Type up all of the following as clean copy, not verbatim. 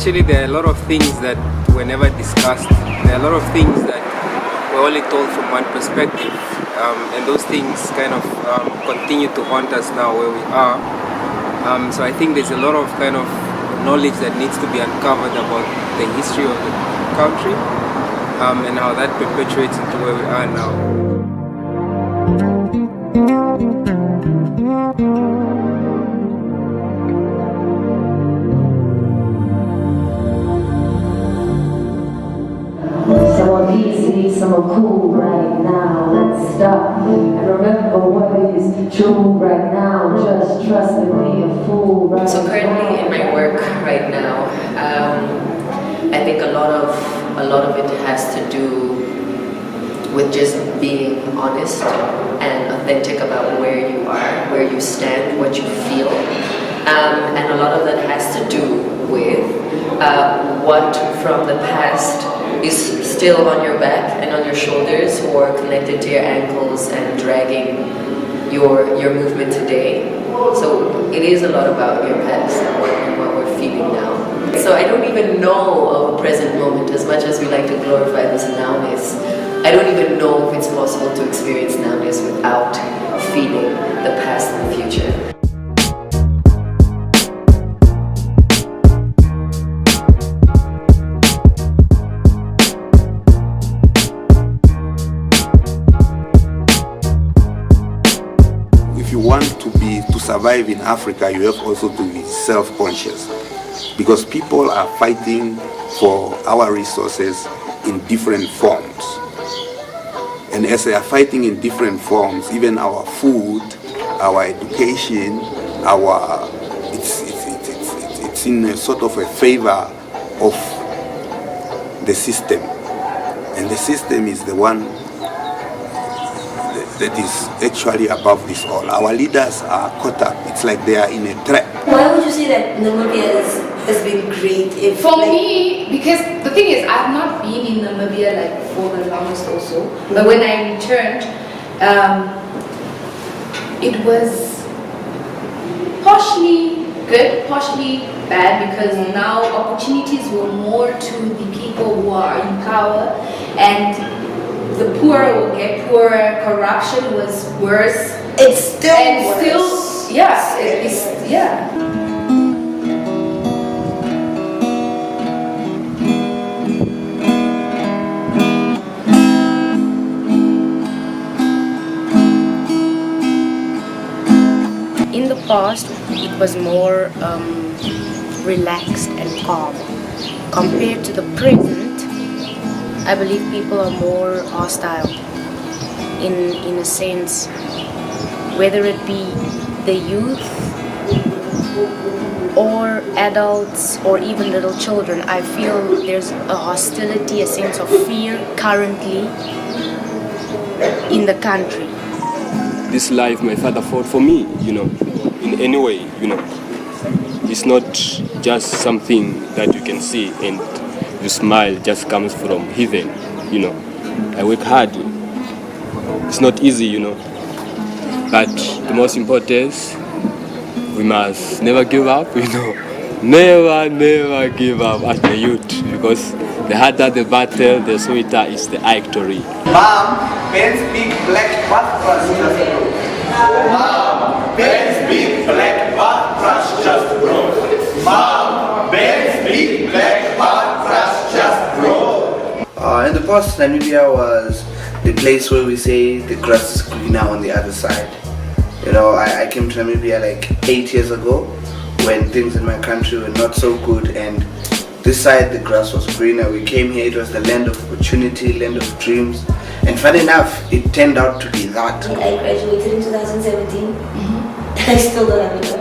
Actually, there are a lot of things that were never discussed. There are a lot of things that were only told from one perspective, and those things kind of continue to haunt us now where we are. So I think there's a lot of kind of knowledge that needs to be uncovered about the history of the country, and how that perpetuates into where we are now. Some are cool right now, let's stop and remember what is true right now, just trust and be a fool right now. So currently in my work right now, I think a lot of it has to do with just being honest and authentic about where you are, where you stand, what you feel, and a lot of that has to do with what from the past is still on your back and on your shoulders or connected to your ankles and dragging your movement today. So it is a lot about your past and what we're feeling now. So I don't even know of a present moment, as much as we like to glorify this nowness. I don't even know if it's possible to experience nowness without feeling the past and the future. If you want to survive in Africa, you have also to be self-conscious, because people are fighting for our resources in different forms. And as they are fighting in different forms, even our food, our education, it's in a sort of a favor of the system. And the system is the one that is actually above this all. Our leaders are caught up. It's like they are in a trap. Why would you say that Namibia has been great? For me, because the thing is, I've not been in Namibia like for the longest also. But when I returned, it was partially good, partially bad, because now opportunities were more to the people who are in power, and the poor will get poorer. Corruption was worse. It's still and worse. Still, yeah, it's yeah. In the past, it was more relaxed and calm. Compared to the present, I believe people are more hostile in a sense, whether it be the youth or adults or even little children. I feel there's a hostility, a sense of fear currently in the country. This life my father fought for me, in any way, It's not just something that you can see and the smile just comes from heaven, I work hard. It's not easy, but the most important is we must never give up, never give up as the youth, because the harder the battle, the sweeter is the victory. Mom, Ben's big black bathbrush just broke. Mom, Ben's big black bathbrush just broke. Mom, Ben's big black bathbrush just broke. In the past, Namibia was the place where we say the grass is greener on the other side. I came to Namibia like 8 years ago when things in my country were not so good, and this side the grass was greener. We came here, it was the land of opportunity, land of dreams, and funny enough, it turned out to be that. I graduated in 2017. I still don't have a job.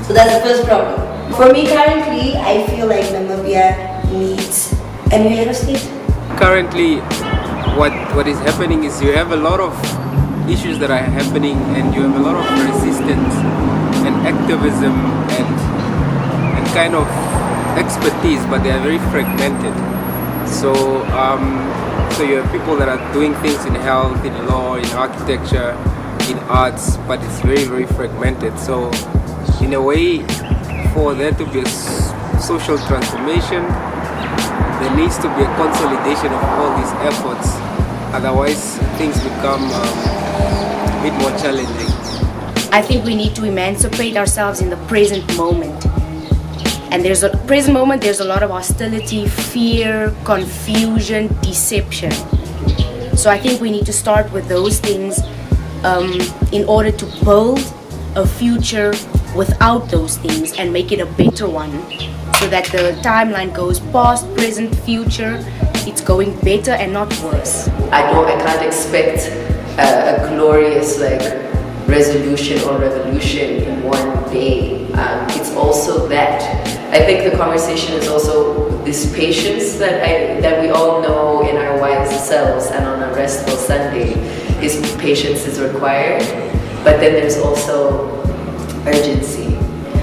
So that's the first problem. For me currently, I feel like Namibia needs a new head of state. Currently, what is happening is you have a lot of issues that are happening, and you have a lot of resistance and activism and kind of expertise, but they are very fragmented. So you have people that are doing things in health, in law, in architecture, in arts, but it's very, very fragmented. So in a way, for there to be a social transformation. There needs to be a consolidation of all these efforts, otherwise things become a bit more challenging. I think we need to emancipate ourselves in the present moment. And there's a present moment, there's a lot of hostility, fear, confusion, deception. So I think we need to start with those things in order to build a future without those things and make it a better one, so that the timeline goes past, present, future. It's going better and not worse. I can't expect a glorious resolution or revolution in one day. It's also that. I think the conversation is also this patience that we all know in our wise selves, and on a restful Sunday, is patience is required. But then there's also urgency,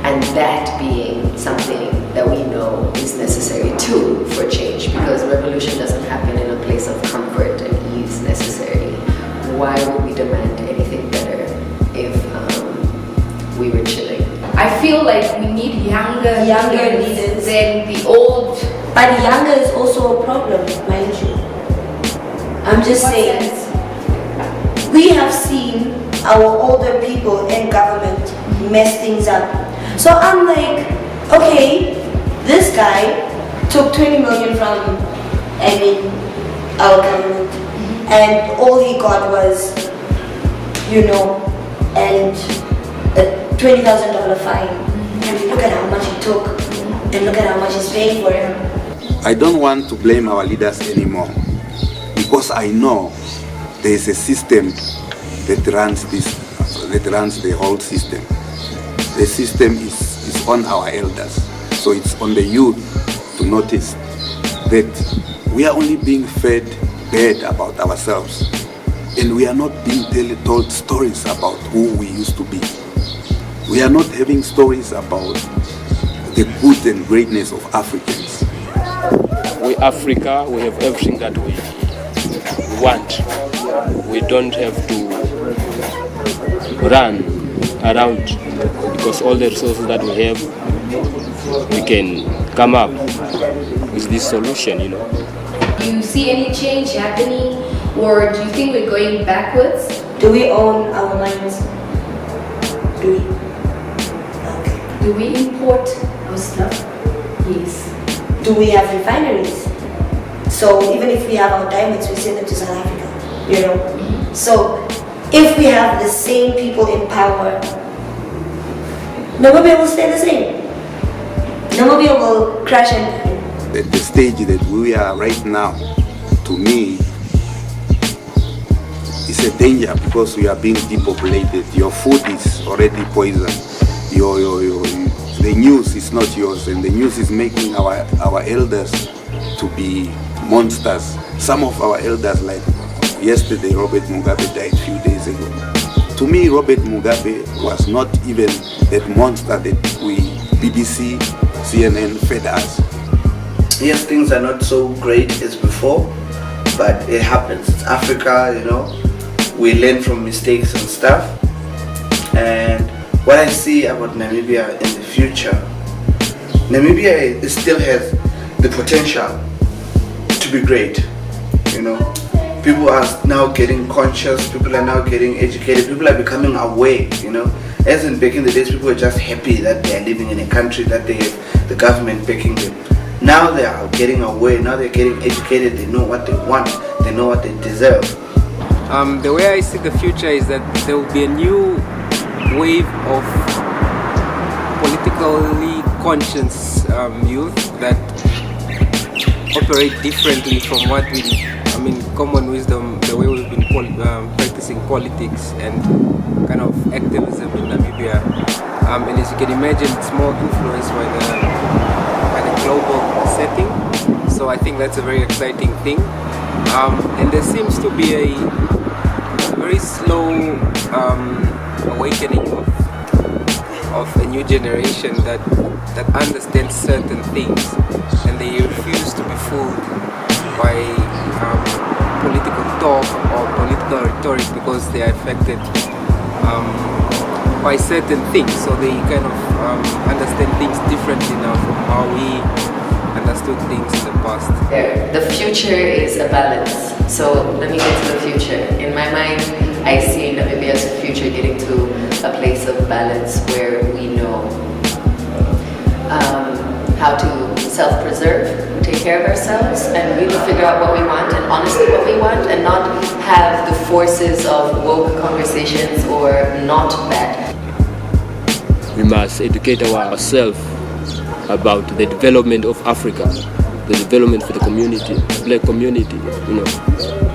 and that being something that we know is necessary too for change, because revolution doesn't happen in a place of comfort and ease necessarily. Why would we demand anything better if we were chilling? I feel like we need younger leaders than the old. But younger is also a problem, mind you. I'm just saying, we have seen our older people in government mess things up. So I'm like, okay, this guy took 20 million from, our government, and all he got was, and a $20,000 fine. And look at how much he took, and look at how much he's paying for him. I don't want to blame our leaders anymore, because I know there is a system that runs the whole system. The system is on our elders, so it's on the youth to notice that we are only being fed bad about ourselves, and we are not being told stories about who we used to be. We are not having stories about the good and greatness of Africans. We Africa, we have everything that we want. We don't have to run around, because all the resources that we have, we can come up with this solution, Do you see any change happening, or do you think we're going backwards? Do we own our mines? Do we? Okay. Do we import our stuff? Yes. Do we have refineries? So even if we have our diamonds, we send them to South Africa, So if we have the same people in power, Namibia will stay the same. Namibia will crash and die. At the stage that we are right now, to me, it's a danger, because we are being depopulated. Your food is already poisoned. The news is not yours, and the news is making our elders to be monsters. Some of our elders, like yesterday, Robert Mugabe died a few days ago. To me, Robert Mugabe was not even that monster that BBC, CNN fed us. Yes, things are not so great as before, but it happens. It's Africa, we learn from mistakes and stuff. And what I see about Namibia in the future, Namibia still has the potential to be great. People are now getting conscious, people are now getting educated, people are becoming aware, As in back in the days, people were just happy that they are living in a country that they have the government backing them. Now they are getting aware, now they're getting educated, they know what they want, they know what they deserve. The way I see the future is that there will be a new wave of politically conscious youth that operate differently from what common wisdom, the way we've been practicing politics and kind of activism in Namibia. And as you can imagine, it's more influenced by the global setting. So I think that's a very exciting thing. And there seems to be a very slow awakening of a new generation that understands certain things, and they refuse to be fooled by political talk or political rhetoric, because they are affected by certain things. So they kind of understand things differently now from how we understood things in the past. The future is a balance. So let me get to the future. In my mind, I see Namibia as a future getting to a place of balance where we know how to self-preserve, take care of ourselves, and really figure out what we want, and honestly what we want, and not have the forces of woke conversations or not that. We must educate ourselves about the development of Africa, the development for the community, black community, you know.